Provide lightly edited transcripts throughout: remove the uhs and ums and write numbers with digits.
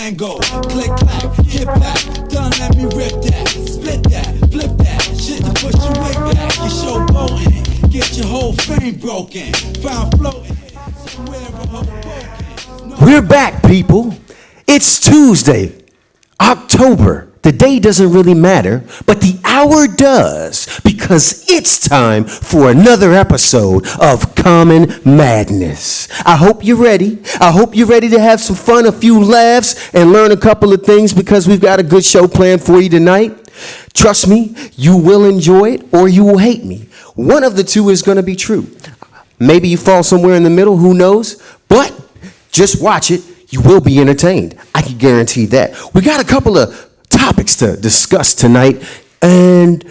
tango. Click clack, hit back, done let me rip that, split that, flip that, shit to push your way back. Your show boating, get your whole frame broken, found floating somewhere a Hoboken. We're back, people. It's Tuesday, October. The day doesn't really matter, but the hour does, because it's time for another episode of Common Madness. I hope you're ready. I hope you're ready to have some fun, a few laughs, and learn a couple of things, because we've got a good show planned for you tonight. Trust me, you will enjoy it or you will hate me. One of the two is going to be true. Maybe you fall somewhere in the middle, who knows? But just watch it. You will be entertained. I can guarantee that. We got a couple of topics to discuss tonight, and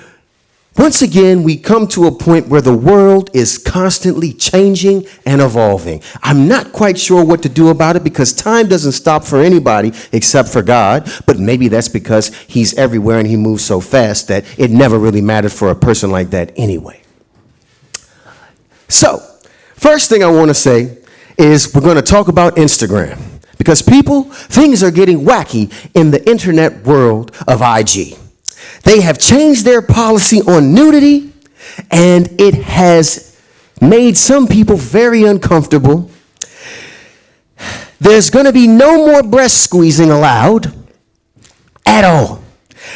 once again we come to a point where the world is constantly changing and evolving. I'm not quite sure what to do about it, because time doesn't stop for anybody except for God, but maybe that's because he's everywhere and he moves so fast that it never really mattered for a person like that anyway. So first thing I want to say is we're going to talk about Instagram. Because people, things are getting wacky in the internet world of IG. They have changed their policy on nudity, and it has made some people very uncomfortable. There's going to be no more breast squeezing allowed at all.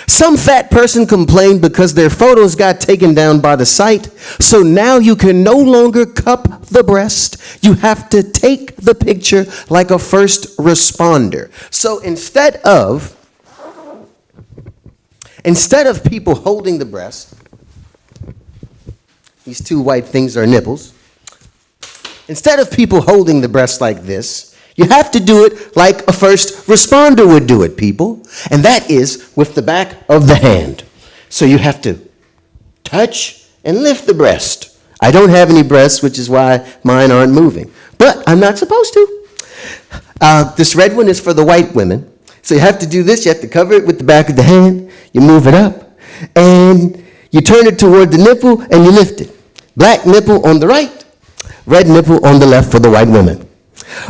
Some fat person complained because their photos got taken down by the site, so now you can no longer cup the breast. You have to take the picture like a first responder. So instead of people holding the breast, these two white things are nipples. Instead of people holding the breast like this, you have to do it like a first responder would do it, people. And that is with the back of the hand. So you have to touch and lift the breast. I don't have any breasts, which is why mine aren't moving. But I'm not supposed to. This red one is for the white women. So you have to do this. You have to cover it with the back of the hand. You move it up. And you turn it toward the nipple and you lift it. Black nipple on the right. Red nipple on the left for the white women.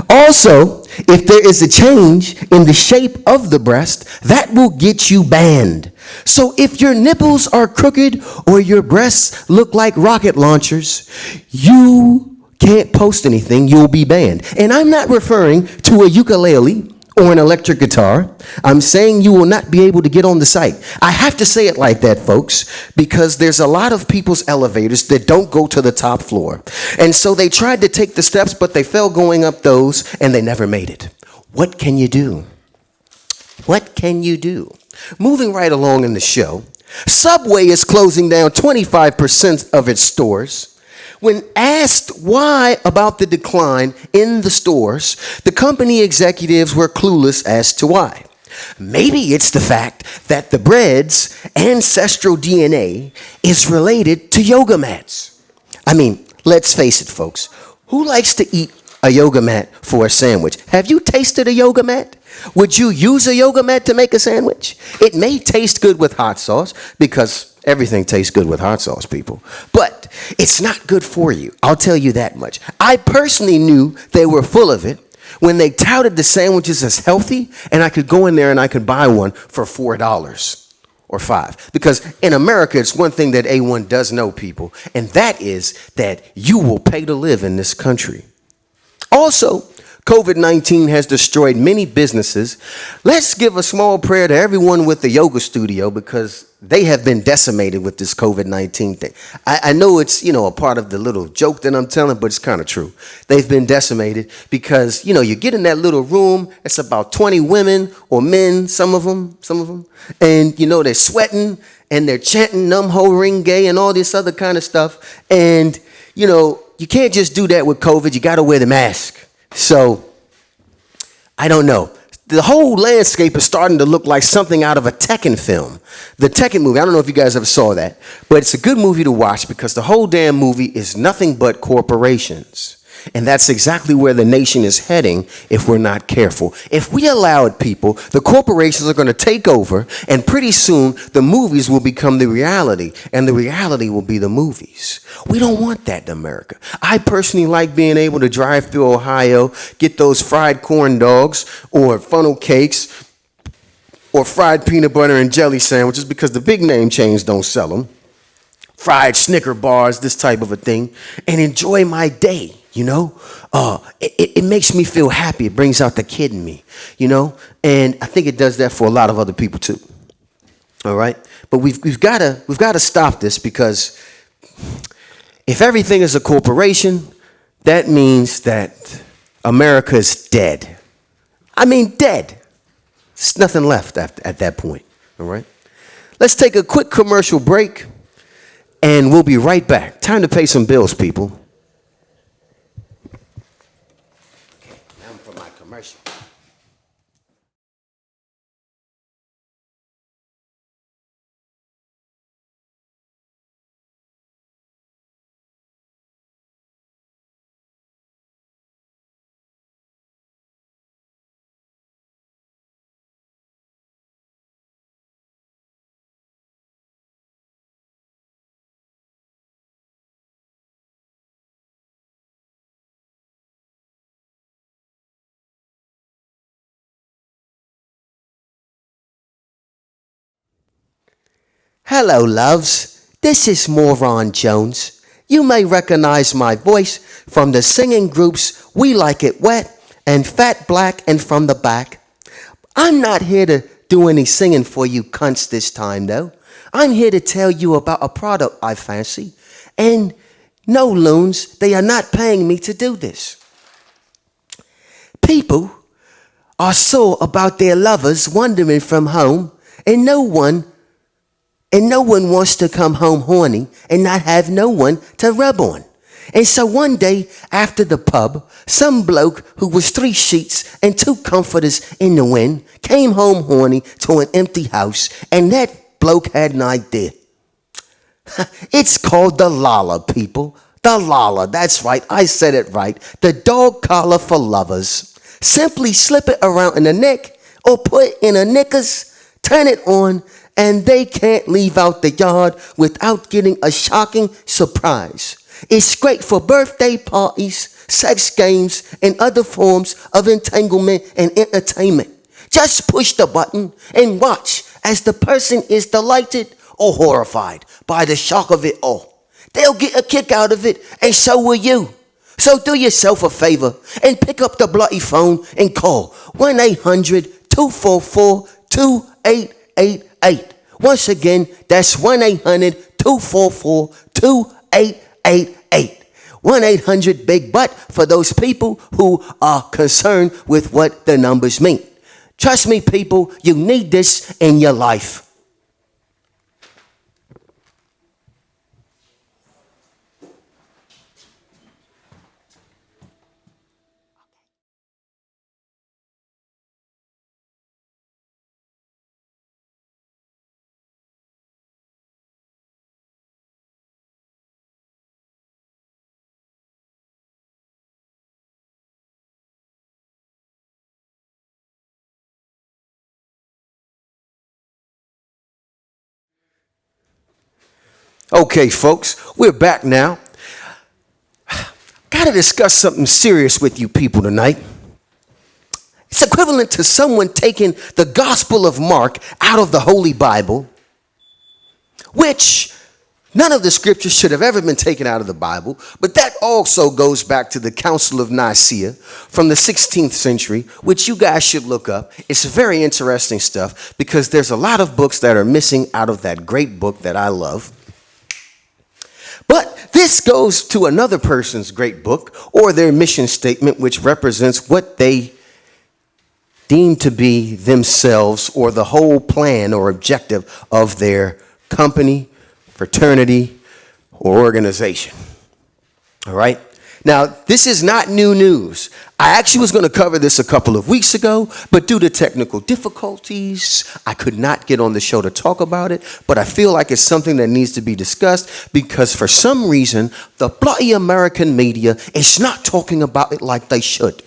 Also, if there is a change in the shape of the breast, that will get you banned. So if your nipples are crooked or your breasts look like rocket launchers, you can't post anything. You'll be banned. And I'm not referring to a ukulele or an electric guitar. I'm saying you will not be able to get on the site. I have to say it like that, folks, because there's a lot of people's elevators that don't go to the top floor. And so they tried to take the steps, but they fell going up those, and they never made it. What can you do? What can you do? Moving right along in the show, Subway is closing down 25% of its stores. When asked why about the decline in the stores, the company executives were clueless as to why. Maybe it's the fact that the bread's ancestral DNA is related to yoga mats. I mean, let's face it, folks. Who likes to eat a yoga mat for a sandwich? Have you tasted a yoga mat? Would you use a yoga mat to make a sandwich? It may taste good with hot sauce, because everything tastes good with hot sauce, people. But it's not good for you. I'll tell you that much. I personally knew they were full of it when they touted the sandwiches as healthy, and I could go in there and I could buy one for $4 or $5. Because in America, it's one thing that A1 does know, people, and that is that you will pay to live in this country. Also, COVID-19 has destroyed many businesses. Let's give a small prayer to everyone with the yoga studio, because they have been decimated with this COVID-19 thing. I know it's, a part of the little joke that I'm telling, but it's kind of true. They've been decimated because, you get in that little room, it's about 20 women or men, some of them, and, they're sweating and they're chanting Nam Ho Ring Gay and all this other kind of stuff. And, you can't just do that with COVID. You got to wear the mask. So, I don't know. The whole landscape is starting to look like something out of a Tekken film. The Tekken movie, I don't know if you guys ever saw that, but it's a good movie to watch, because the whole damn movie is nothing but corporations. And that's exactly where the nation is heading if we're not careful. If we allow it, people, the corporations are going to take over, and pretty soon the movies will become the reality, and the reality will be the movies. We don't want that in America. I personally like being able to drive through Ohio, get those fried corn dogs or funnel cakes or fried peanut butter and jelly sandwiches because the big name chains don't sell them. Fried Snicker bars, this type of a thing, and enjoy my day, you know? It makes me feel happy. It brings out the kid in me, you know? And I think it does that for a lot of other people too. All right? But we've got to stop this, because if everything is a corporation, that means that America is dead. I mean, dead. There's nothing left at that point. All right? Let's take a quick commercial break. And we'll be right back. Time to pay some bills, people. Okay, now for my commercial. Hello, loves. This is Moron Jones. You may recognize my voice from the singing groups We Like It Wet and Fat Black and From the Back. I'm not here to do any singing for you cunts this time, though. I'm here to tell you about a product I fancy. And no, loons, they are not paying me to do this. People are sore about their lovers wandering from home, and no one wants to come home horny and not have no one to rub on. And so one day after the pub, some bloke who was 3 sheets and 2 comforters in the wind came home horny to an empty house, and that bloke had an idea. It's called the Lala, people. The Lala, that's right, I said it right. The dog collar for lovers. Simply slip it around in the neck or put it in a knickers, turn it on, and they can't leave out the yard without getting a shocking surprise. It's great for birthday parties, sex games, and other forms of entanglement and entertainment. Just push the button and watch as the person is delighted or horrified by the shock of it all. They'll get a kick out of it, and so will you. So do yourself a favor and pick up the bloody phone and call 1-800-244-2888. Once again, that's 1-800-244-2888. 1-800-BIG-BUTT for those people who are concerned with what the numbers mean. Trust me, people, you need this in your life. Okay, folks, we're back now. Got to discuss something serious with you people tonight. It's equivalent to someone taking the Gospel of Mark out of the Holy Bible, which none of the scriptures should have ever been taken out of the Bible, but that also goes back to the Council of Nicaea from the 16th century, which you guys should look up. It's very interesting stuff because there's a lot of books that are missing out of that great book that I love. But this goes to another person's great book or their mission statement, which represents what they deem to be themselves or the whole plan or objective of their company, fraternity, or organization. All right? Now, this is not new news. I actually was going to cover this a couple of weeks ago, but due to technical difficulties, I could not get on the show to talk about it. But I feel like it's something that needs to be discussed because for some reason, the bloody American media is not talking about it like they should.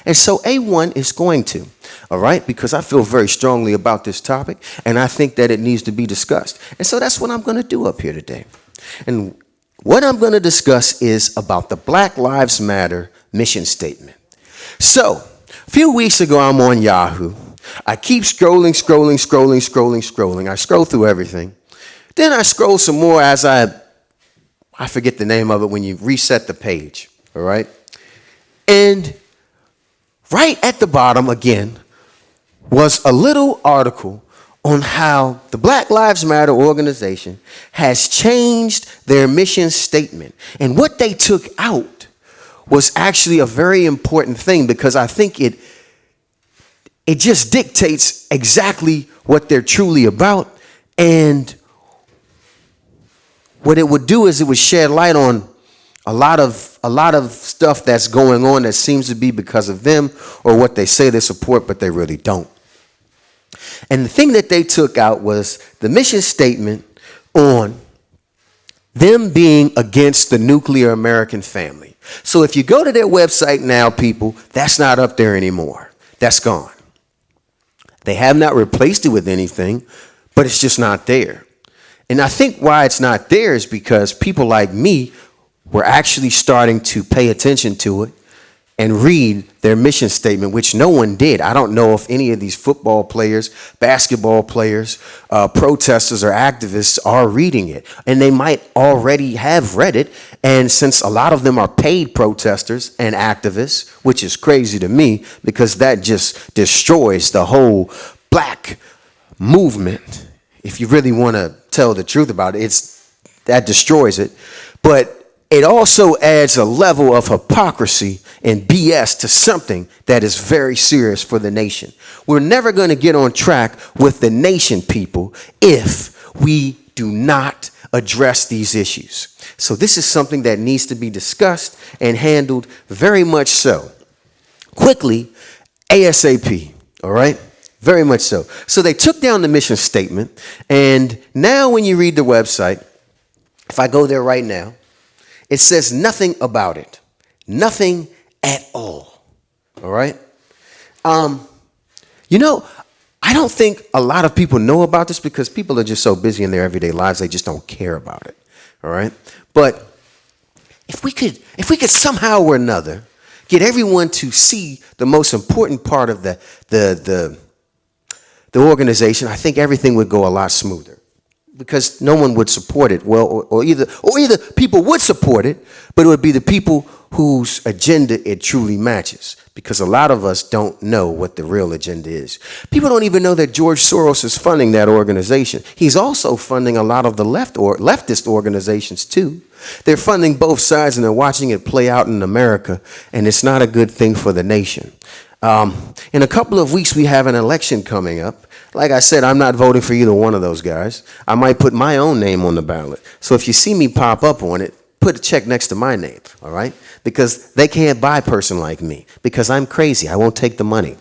And so A1 is going to, all right, because I feel very strongly about this topic, and I think that it needs to be discussed. And so that's what I'm going to do up here today. And what I'm going to discuss is about the Black Lives Matter mission statement. So, a few weeks ago, I'm on Yahoo. I keep scrolling. I scroll through everything. Then I scroll some more as I forget the name of it when you reset the page, all right? And right at the bottom, again, was a little article on how the Black Lives Matter organization has changed their mission statement. And what they took out was actually a very important thing because I think it just dictates exactly what they're truly about. And what it would do is it would shed light on a lot of stuff that's going on that seems to be because of them or what they say they support, but they really don't. And the thing that they took out was the mission statement on them being against the nuclear American family. So if you go to their website now, people, that's not up there anymore. That's gone. They have not replaced it with anything, but it's just not there. And I think why it's not there is because people like me were actually starting to pay attention to it and read their mission statement, which no one did. I don't know if any of these football players, basketball players, protesters, or activists are reading it. And they might already have read it. And since a lot of them are paid protesters and activists, which is crazy to me because that just destroys the whole black movement. If you really want to tell the truth about it, that destroys it. But it also adds a level of hypocrisy and BS to something that is very serious for the nation. We're never going to get on track with the nation, people, if we do not address these issues. So this is something that needs to be discussed and handled very much so. Quickly, ASAP, all right? Very much so. So they took down the mission statement, and now when you read the website, if I go there right now, it says nothing about it. Nothing at all. All right? You know, I don't think a lot of people know about this because people are just so busy in their everyday lives, they just don't care about it. All right? But if we could somehow or another get everyone to see the most important part of the organization, I think everything would go a lot smoother. Because no one would support it. Well, or either people would support it, but it would be the people whose agenda it truly matches. Because a lot of us don't know what the real agenda is. People don't even know that George Soros is funding that organization. He's also funding a lot of the leftist organizations too. They're funding both sides and they're watching it play out in America, and it's not a good thing for the nation. In a couple of weeks, we have an election coming up. Like I said, I'm not voting for either one of those guys. I might put my own name on the ballot. So if you see me pop up on it, put a check next to my name, all right? Because they can't buy a person like me because I'm crazy. I won't take the money.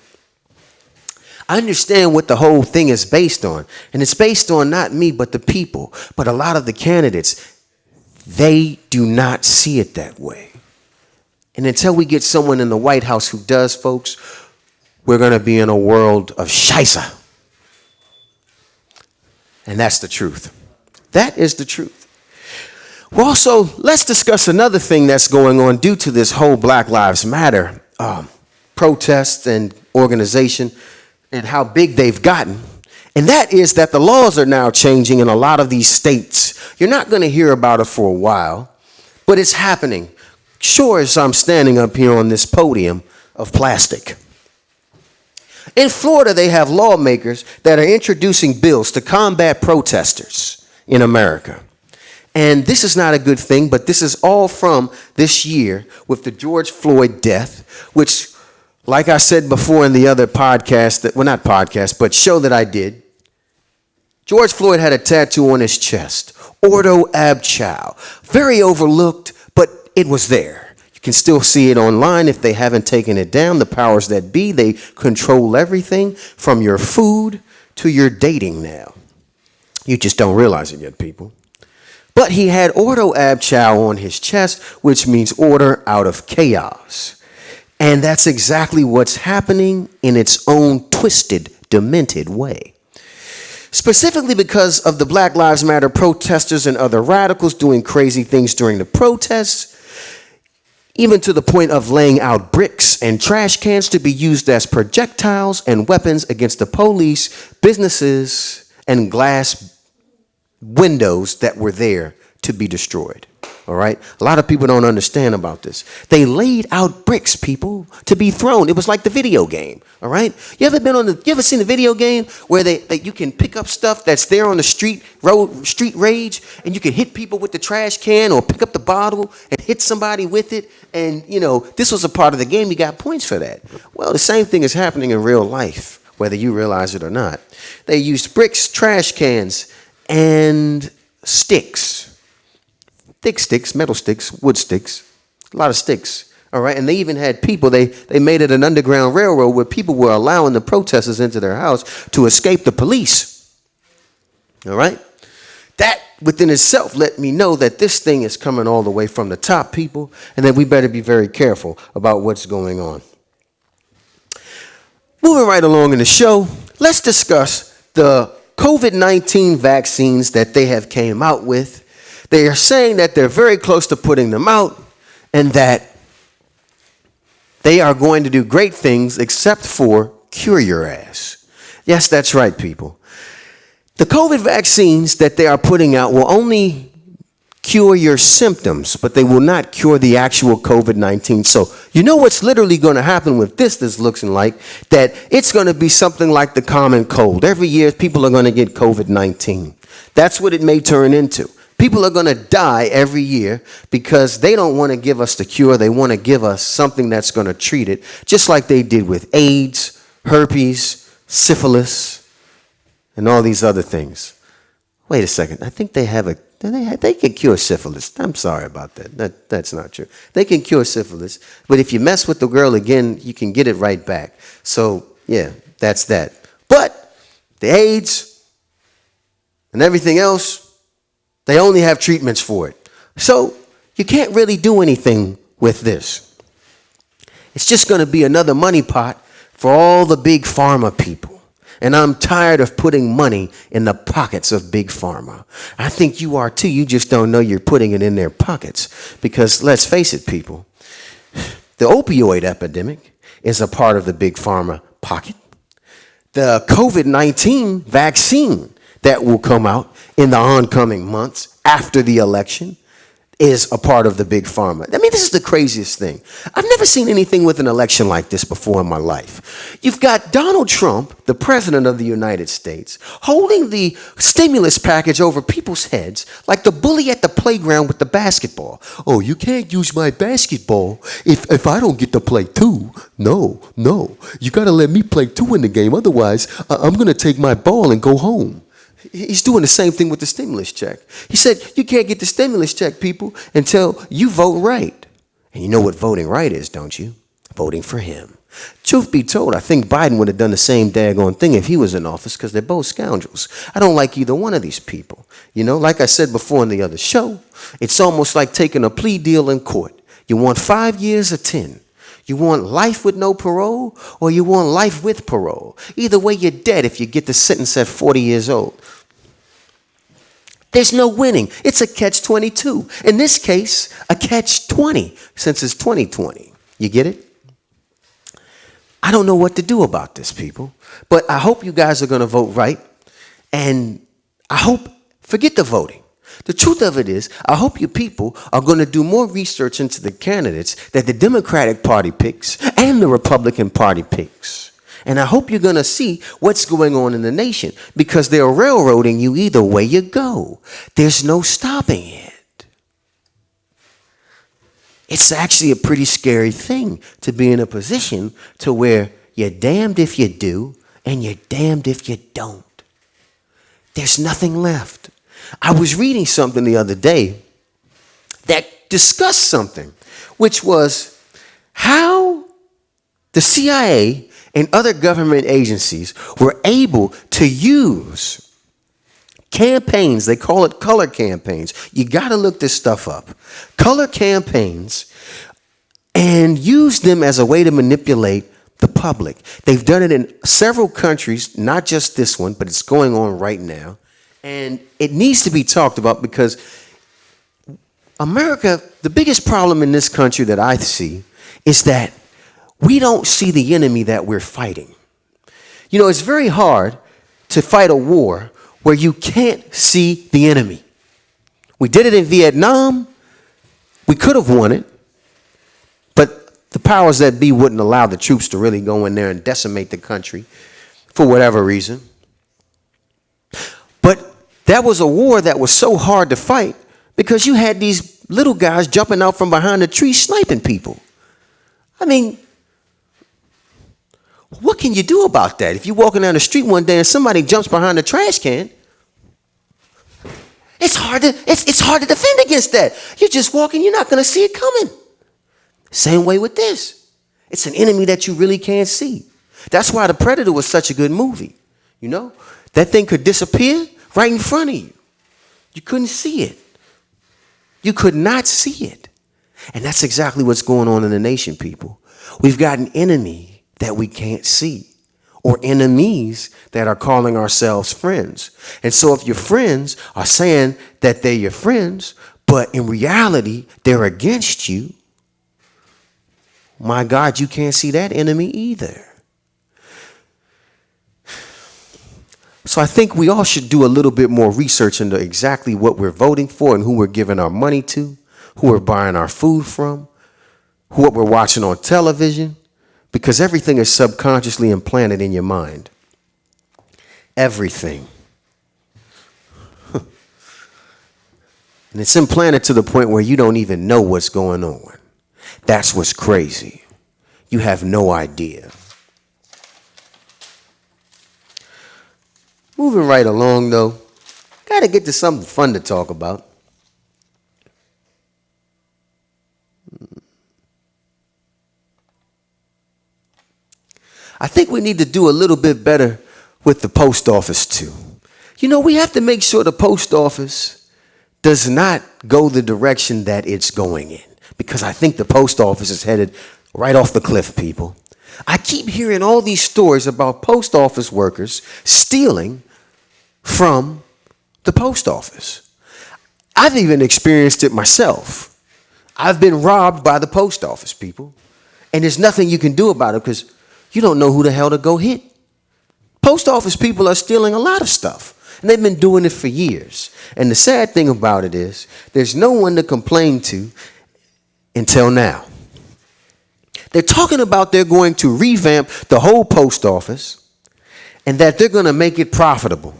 I understand what the whole thing is based on. And it's based on not me, but the people. But a lot of the candidates, they do not see it that way. And until we get someone in the White House who does, folks, we're going to be in a world of scheisse. And that's the truth. That is the truth. Well, also, let's discuss another thing that's going on due to this whole Black Lives Matter protest and organization and how big they've gotten. And that is that the laws are now changing in a lot of these states. You're not going to hear about it for a while, but it's happening. Sure as I'm standing up here on this podium of plastic. In Florida, they have lawmakers that are introducing bills to combat protesters in America. And this is not a good thing, but this is all from this year with the George Floyd death, which, like I said before in the other podcast, not podcast, but show that I did, George Floyd had a tattoo on his chest, Ordo Ab Chao. Very overlooked, but it was there. You can still see it online if they haven't taken it down. The powers that be, they control everything from your food to your dating now. You just don't realize it yet, people. But he had Ordo Ab Chow on his chest, which means order out of chaos. And that's exactly what's happening in its own twisted, demented way. Specifically because of the Black Lives Matter protesters and other radicals doing crazy things during the protests, even to the point of laying out bricks and trash cans to be used as projectiles and weapons against the police, businesses, and glass windows that were there to be destroyed. All right? A lot of people don't understand about this. They laid out bricks, people, to be thrown. It was like the video game. All right? You ever seen a video game where you can pick up stuff that's there on the street rage, and you can hit people with the trash can or pick up the bottle and hit somebody with it, and this was a part of the game. You got points for that. Well, the same thing is happening in real life, whether you realize it or not. They used bricks, trash cans, and sticks. Thick sticks, metal sticks, wood sticks, a lot of sticks, all right? And they even had people, they made it an underground railroad where people were allowing the protesters into their house to escape the police, all right? That within itself let me know that this thing is coming all the way from the top, people, and that we better be very careful about what's going on. Moving right along in the show, let's discuss the COVID-19 vaccines that they have came out with. They are saying that they're very close to putting them out and that they are going to do great things except for cure your ass. Yes, that's right, people. The COVID vaccines that they are putting out will only cure your symptoms, but they will not cure the actual COVID-19. So you know what's literally going to happen with this looks like? That it's going to be something like the common cold. Every year people are going to get COVID-19. That's what it may turn into. People are going to die every year because they don't want to give us the cure. They want to give us something that's going to treat it, just like they did with AIDS, herpes, syphilis, and all these other things. Wait a second. I think they have they can cure syphilis. I'm sorry about that. That's not true. They can cure syphilis, but if you mess with the girl again, you can get it right back. So, yeah, that's that. But the AIDS and everything else, they only have treatments for it. So you can't really do anything with this. It's just going to be another money pot for all the big pharma people. And I'm tired of putting money in the pockets of big pharma. I think you are too. You just don't know you're putting it in their pockets. Because let's face it, people, the opioid epidemic is a part of the big pharma pocket. The COVID-19 vaccine that will come out in the oncoming months after the election is a part of the big pharma. I mean, this is the craziest thing. I've never seen anything with an election like this before in my life. You've got Donald Trump, the president of the United States, holding the stimulus package over people's heads like the bully at the playground with the basketball. Oh, you can't use my basketball if I don't get to play too. No. You got to let me play too in the game. Otherwise, I'm going to take my ball and go home. He's doing the same thing with the stimulus check. He said, you can't get the stimulus check, people, until you vote right. And you know what voting right is, don't you? Voting for him. Truth be told, I think Biden would have done the same daggone thing if he was in office because they're both scoundrels. I don't like either one of these people. You know, like I said before in the other show, it's almost like taking a plea deal in court. You want 5 years or 10. You want life with no parole, or you want life with parole. Either way, you're dead if you get the sentence at 40 years old. There's no winning. It's a catch-22. In this case, a catch-20, since it's 2020. You get it? I don't know what to do about this, people. But I hope you guys are going to vote right. And I hope, forget the voting. The truth of it is, I hope you people are going to do more research into the candidates that the Democratic Party picks and the Republican Party picks. And I hope you're going to see what's going on in the nation because they're railroading you either way you go. There's no stopping it. It's actually a pretty scary thing to be in a position to where you're damned if you do and you're damned if you don't. There's nothing left. I was reading something the other day that discussed something. which was how the CIA and other government agencies were able to use campaigns. They call it color campaigns. You got to look this stuff up. Color campaigns, and use them as a way to manipulate the public. They've done it in several countries, not just this one, but it's going on right now. And it needs to be talked about because America, the biggest problem in this country that I see is that we don't see the enemy that we're fighting. You know, it's very hard to fight a war where you can't see the enemy. We did it in Vietnam. We could have won it, but the powers that be wouldn't allow the troops to really go in there and decimate the country for whatever reason. But that was a war that was so hard to fight because you had these little guys jumping out from behind the tree sniping people. I mean, what can you do about that? If you're walking down the street one day and somebody jumps behind the trash can, it's hard to defend against that. You're just walking, you're not going to see it coming. Same way with this. It's an enemy that you really can't see. That's why The Predator was such a good movie. You know, that thing could disappear right in front of you. You couldn't see it. You could not see it. And that's exactly what's going on in the nation, people. We've got an enemy that we can't see, or enemies that are calling ourselves friends. And so if your friends are saying that they're your friends, but in reality, they're against you, my God, you can't see that enemy either. So I think we all should do a little bit more research into exactly what we're voting for and who we're giving our money to, who we're buying our food from, what we're watching on television, because everything is subconsciously implanted in your mind. Everything. And it's implanted to the point where you don't even know what's going on. That's what's crazy. You have no idea. Moving right along, though, got to get to something fun to talk about. I think we need to do a little bit better with the post office, too. You know, we have to make sure the post office does not go the direction that it's going in, because I think the post office is headed right off the cliff, people. I keep hearing all these stories about post office workers stealing from the post office. I've even experienced it myself. I've been robbed by the post office, people. And there's nothing you can do about it because you don't know who the hell to go hit. Post office people are stealing a lot of stuff, and they've been doing it for years. And the sad thing about it is there's no one to complain to until now. They're talking about they're going to revamp the whole post office and that they're going to make it profitable,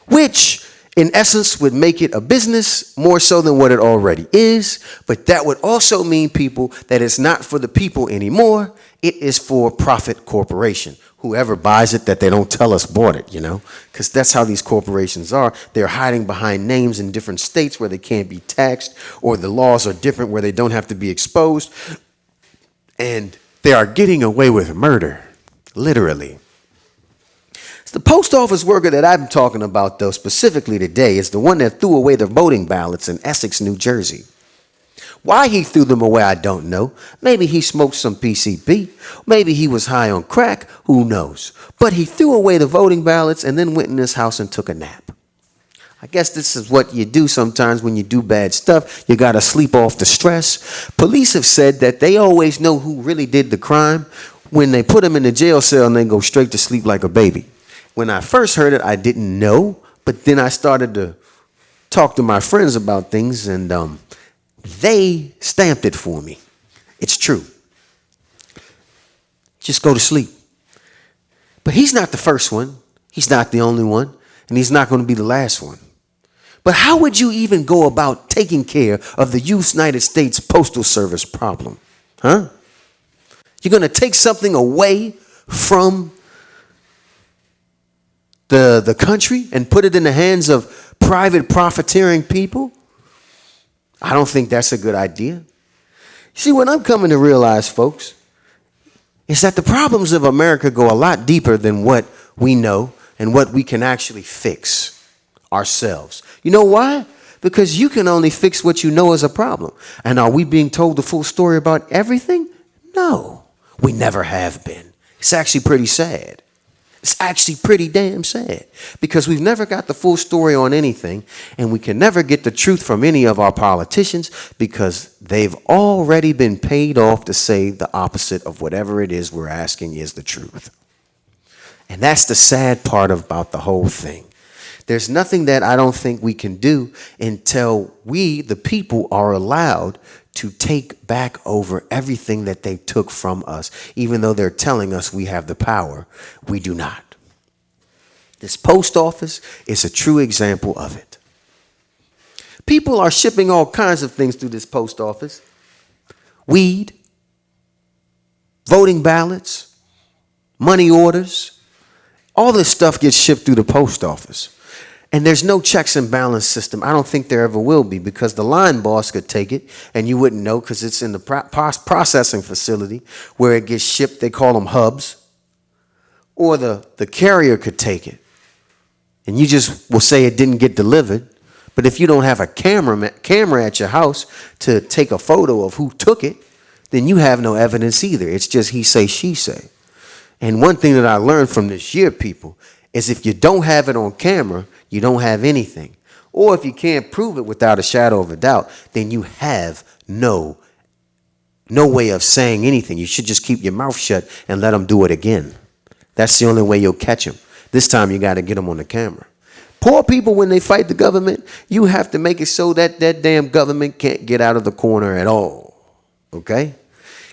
which in essence would make it a business more so than what it already is. But that would also mean, people, that it's not for the people anymore. It is for profit corporation. Whoever buys it, that they don't tell us bought it, you know, because that's how these corporations are. They're hiding behind names in different states where they can't be taxed, or the laws are different where they don't have to be exposed. And they are getting away with murder, literally. The post office worker that I'm talking about, though, specifically today, is the one that threw away the voting ballots in Essex, New Jersey. Why he threw them away, I don't know. Maybe he smoked some PCP. Maybe he was high on crack. Who knows? But he threw away the voting ballots and then went in his house and took a nap. I guess this is what you do sometimes when you do bad stuff. You got to sleep off the stress. Police have said that they always know who really did the crime when they put him in the jail cell and they go straight to sleep like a baby. When I first heard it, I didn't know, but then I started to talk to my friends about things, and they stamped it for me. It's true. Just go to sleep. But he's not the first one. He's not the only one, and he's not going to be the last one. But how would you even go about taking care of the United States Postal Service problem? Huh? You're going to take something away from the country and put it in the hands of private profiteering people? I don't think that's a good idea. See, what I'm coming to realize, folks, is that the problems of America go a lot deeper than what we know and what we can actually fix ourselves. You know why? Because you can only fix what you know is a problem. And are we being told the full story about everything? No, we never have been. It's actually pretty sad. It's actually pretty damn sad because we've never got the full story on anything, and we can never get the truth from any of our politicians because they've already been paid off to say the opposite of whatever it is we're asking is the truth. And that's the sad part about the whole thing. There's nothing that I don't think we can do until we, the people, are allowed to take back over everything that they took from us. Even though they're telling us we have the power, we do not. This post office is a true example of it. People are shipping all kinds of things through this post office. Weed, voting ballots, money orders. All this stuff gets shipped through the post office. And there's no checks and balance system. I don't think there ever will be because the line boss could take it and you wouldn't know because it's in the processing facility where it gets shipped. They call them hubs. Or the carrier could take it and you just will say it didn't get delivered. But if you don't have a camera at your house to take a photo of who took it, then you have no evidence either. It's just he say, she say. And one thing that I learned from this year, people, is if you don't have it on camera, you don't have anything. Or if you can't prove it without a shadow of a doubt, then you have no way of saying anything. You should just keep your mouth shut and let them do it again. That's the only way you'll catch them. This time you got to get them on the camera. Poor people, when they fight the government, you have to make it so that that damn government can't get out of the corner at all. Okay?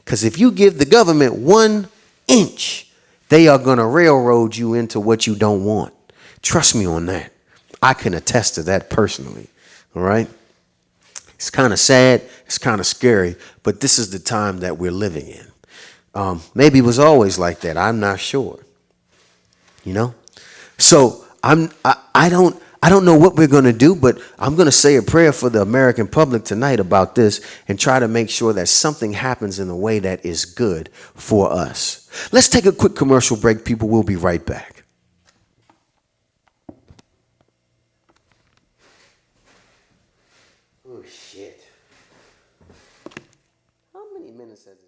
Because if you give the government 1 inch, they are going to railroad you into what you don't want. Trust me on that. I can attest to that personally. All right? It's kind of sad. It's kind of scary. But this is the time that we're living in. Maybe it was always like that. I'm not sure. You know? So I don't know what we're going to do, but I'm going to say a prayer for the American public tonight about this and try to make sure that something happens in a way that is good for us. Let's take a quick commercial break, people. We'll be right back. Oh, shit. How many minutes has it?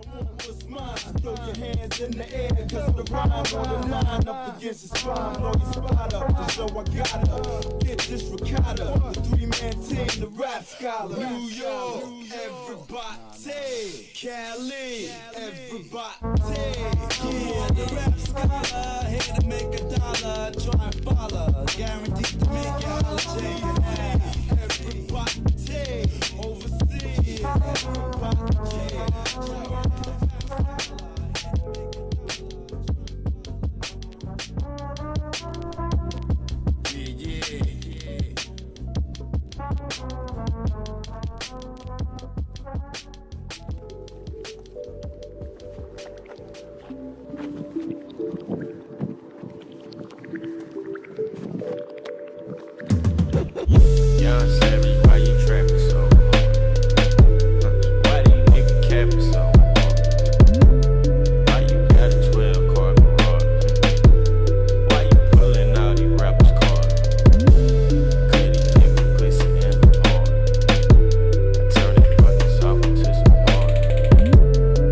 What's mine? Throw your hands in the air, cause the rhyme on the line up against your spine. Blow your spot up, to show I gotta get this ricotta. The 3-man team, the rap scholar. New York, everybody. Cali, everybody. Yeah, the rap scholar. Here to make a dollar, try and follow. Guaranteed to make your holiday. Everybody, overseas, everybody. Young Savage, why you trapping so hard? Why do you nigga capping so hard? Why you got a 12-car garage? Why you pulling out these rappers' cars? Could these niggas glisten in the hard? I turn these buckets off into some hard.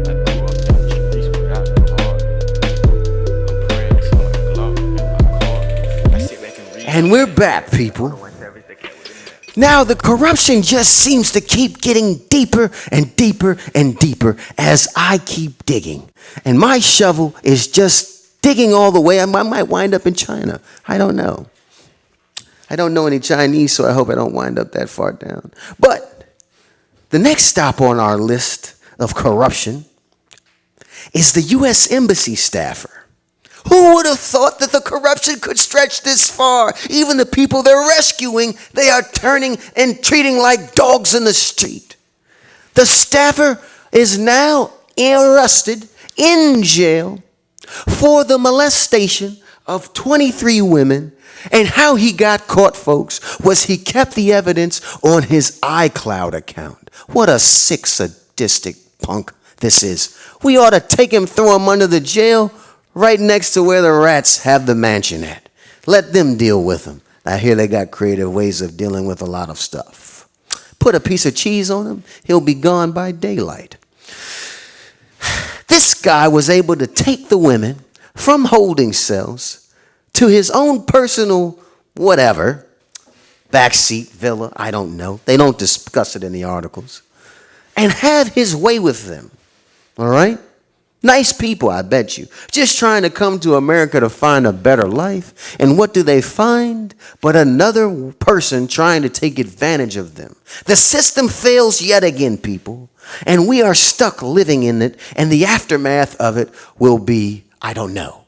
I grew up in the streets without no heart. I'm praying to my Glock in my car. I sit back and read. And we're back, people. Now the corruption just seems to keep getting deeper and deeper and deeper as I keep digging. And my shovel is just digging all the way. I might wind up in China. I don't know. I don't know any Chinese, so I hope I don't wind up that far down. But the next stop on our list of corruption is the U.S. Embassy staffer. Who would have thought that the corruption could stretch this far? Even the people they're rescuing, they are turning and treating like dogs in the street. The staffer is now arrested in jail for the molestation of 23 women. And how he got caught, folks, was he kept the evidence on his iCloud account. What a sick, sadistic punk this is. We ought to take him, throw him under the jail right next to where the rats have the mansion at. Let them deal with him. I hear they got creative ways of dealing with a lot of stuff. Put a piece of cheese on him, he'll be gone by daylight. This guy was able to take the women from holding cells to his own personal whatever, backseat villa, I don't know. They don't discuss it in the articles. And have his way with them. All right? Nice people, I bet you. Just trying to come to America to find a better life. And what do they find? But another person trying to take advantage of them. The system fails yet again, people. And we are stuck living in it. And the aftermath of it will be, I don't know.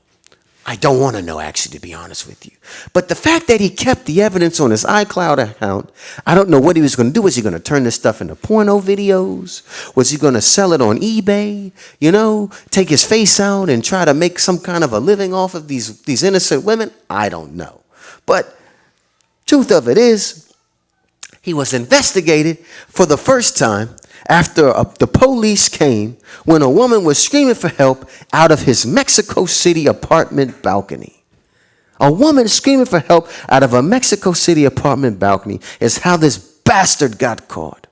I don't want to know, actually, to be honest with you. But the fact that he kept the evidence on his iCloud account, I don't know what he was going to do. Was he going to turn this stuff into porno videos? Was he going to sell it on eBay? You know, take his face out and try to make some kind of a living off of these innocent women? I don't know. But truth of it is, he was investigated for the first time after the police came when a woman was screaming for help out of his Mexico City apartment balcony. A woman screaming for help out of a Mexico City apartment balcony is how this bastard got caught.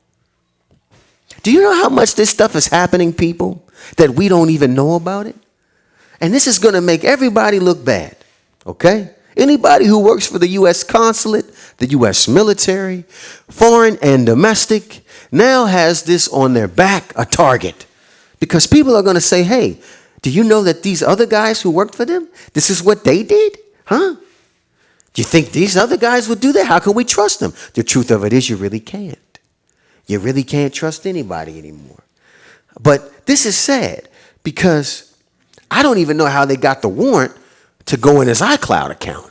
Do you know how much this stuff is happening, people, that we don't even know about it? And this is going to make everybody look bad, okay? Anybody who works for the U.S. consulate, the U.S. military, foreign and domestic, now has this on their back, a target. Because people are going to say, hey, do you know that these other guys who worked for them, this is what they did? Huh? Do you think these other guys would do that? How can we trust them? The truth of it is you really can't. You really can't trust anybody anymore. But this is sad because I don't even know how they got the warrant to go in his iCloud account.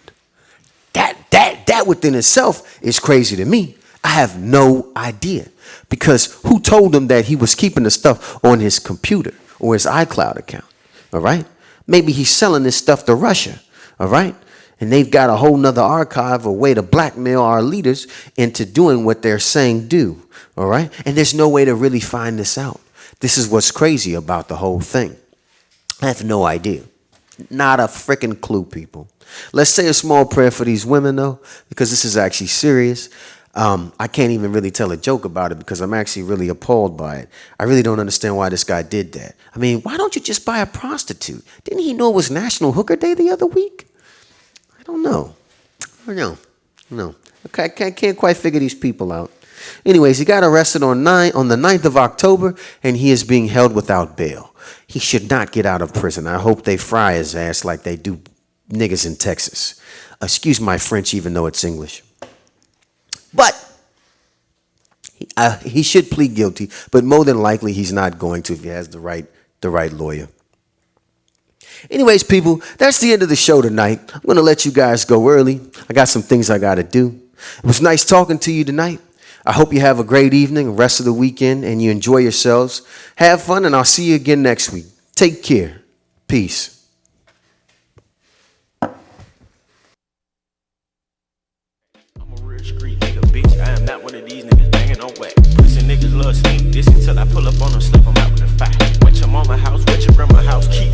That within itself is crazy to me. I have no idea. Because who told him that he was keeping the stuff on his computer or his iCloud account? All right? Maybe he's selling this stuff to Russia. All right? And they've got a whole nother archive, a way to blackmail our leaders into doing what they're saying do. All right? And there's no way to really find this out. This is what's crazy about the whole thing. I have no idea. Not a freaking clue, people. Let's say a small prayer for these women, though, because this is actually serious. I can't even really tell a joke about it because I'm actually really appalled by it. I really don't understand why this guy did that. I mean, why don't you just buy a prostitute? Didn't he know it was National Hooker Day the other week? I don't know. No. Okay, I can't quite figure these people out. Anyways, he got arrested on the 9th of October, and he is being held without bail. He should not get out of prison. I hope they fry his ass like they do niggas in Texas. Excuse my French, even though it's English. But he should plead guilty, but more than likely he's not going to if he has the right lawyer. Anyways, people, that's the end of the show tonight. I'm going to let you guys go early. I got some things I got to do. It was nice talking to you tonight. I hope you have a great evening, rest of the weekend, and you enjoy yourselves. Have fun, and I'll see you again next week. Take care. Peace. Street nigga, bitch. I am not one of these niggas banging on whack. Pussy niggas love sneak this until I pull up on them, slip them out with a fight. Wet your mama house, wet your grandma house, keep